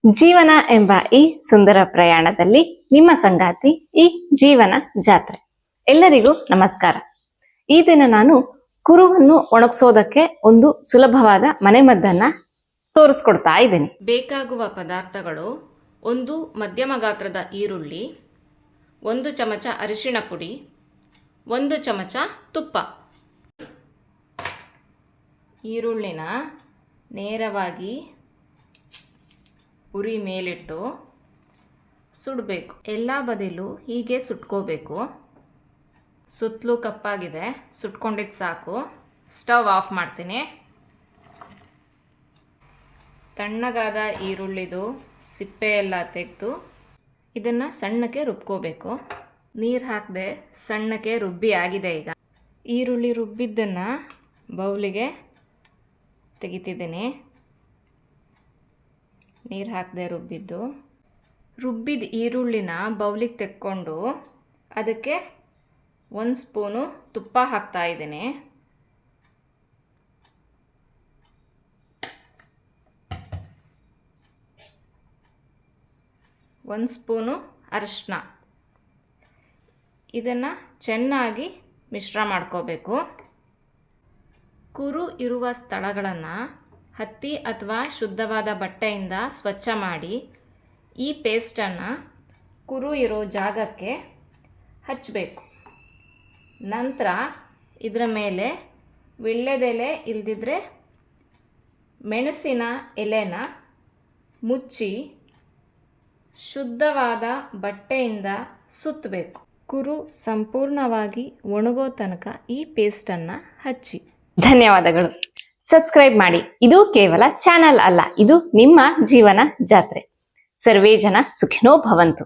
ಜೀವನ ಎಂಬ ಈ ಸುಂದರ ಪ್ರಯಾಣದಲ್ಲಿ ನಿಮ್ಮ ಸಂಗಾತಿ ಈ ಜೀವನ ಜಾತ್ರೆ. ಎಲ್ಲರಿಗೂ ನಮಸ್ಕಾರ. ಈ ದಿನ ನಾನು ಕುರುವನ್ನು ಒಣಗಿಸೋದಕ್ಕೆ ಒಂದು ಸುಲಭವಾದ ಮನೆಮದ್ದನ್ನ ತೋರಿಸ್ಕೊಡ್ತಾ ಇದ್ದೀನಿ. ಬೇಕಾಗುವ ಪದಾರ್ಥಗಳು: ಒಂದು ಮಧ್ಯಮ ಗಾತ್ರದ ಈರುಳ್ಳಿ, 1 ಚಮಚ ಅರಿಶಿಣ ಪುಡಿ, 1 ಚಮಚ ತುಪ್ಪ. ಈರುಳ್ಳಿನ ನೇರವಾಗಿ ಉರಿ ಮೇಲಿಟ್ಟು ಸುಡಬೇಕು. ಎಲ್ಲ ಬದಿಲು ಹೀಗೆ ಸುಟ್ಕೋಬೇಕು. ಸುತ್ತಲೂ ಕಪ್ಪಾಗಿದೆ, ಸುಟ್ಕೊಂಡಿದ್ದು ಸಾಕು. ಸ್ಟವ್ ಆಫ್ ಮಾಡ್ತೀನಿ. ತಣ್ಣಗಾದ ಈರುಳ್ಳಿದು ಸಿಪ್ಪೆ ಎಲ್ಲ ತೆಗೆದು ಇದನ್ನು ಸಣ್ಣಕ್ಕೆ ರುಬ್ಕೋಬೇಕು. ನೀರು ಹಾಕದೆ ಸಣ್ಣಕ್ಕೆ ರುಬ್ಬಿ ಆಗಿದೆ. ಈಗ ಈರುಳ್ಳಿ ರುಬ್ಬಿದ್ದನ್ನು ಬೌಲಿಗೆ ತೆಗಿತಿದ್ದೀನಿ. ನೀರು ಹಾಕದೆ ರುಬ್ಬಿದ ಈರುಳ್ಳಿನ ಬೌಲಿಗೆ ತೆಕ್ಕೊಂಡು ಅದಕ್ಕೆ 1 ಸ್ಪೂನು ತುಪ್ಪ ಹಾಕ್ತಾ ಇದ್ದೀನಿ. ಒಂದು ಸ್ಪೂನು ಅರಿಶಿನ. ಇದನ್ನು ಚೆನ್ನಾಗಿ ಮಿಶ್ರ ಮಾಡ್ಕೋಬೇಕು. ಕುರು ಇರುವ ಸ್ಥಳಗಳನ್ನು ಹತ್ತಿ ಅಥವಾ ಶುದ್ಧವಾದ ಬಟ್ಟೆಯಿಂದ ಸ್ವಚ್ಛ ಮಾಡಿ ಈ ಪೇಸ್ಟನ್ನು ಕುರು ಇರೋ ಜಾಗಕ್ಕೆ ಹಚ್ಚಬೇಕು. ನಂತರ ಇದರ ಮೇಲೆ ವೀಳ್ಯದೆಲೆ ಇಲ್ಲದಿದ್ದರೆ ಮೆಣಸಿನ ಎಲೆನ ಮುಚ್ಚಿ ಶುದ್ಧವಾದ ಬಟ್ಟೆಯಿಂದ ಸುತ್ತಬೇಕು. ಕುರು ಸಂಪೂರ್ಣವಾಗಿ ಒಣಗೋ ತನಕ ಈ ಪೇಸ್ಟನ್ನು ಹಚ್ಚಿ. ಧನ್ಯವಾದಗಳು. ಸಬ್ಸ್ಕ್ರೈಬ್ ಮಾಡಿ. ಇದು ಕೇವಲ ಚಾನಲ್ ಅಲ್ಲ, ಇದು ನಿಮ್ಮ ಜೀವನ ಜಾತ್ರೆ. ಸರ್ವೇ ಜನ ಸುಖಿನೋ ಭವಂತು.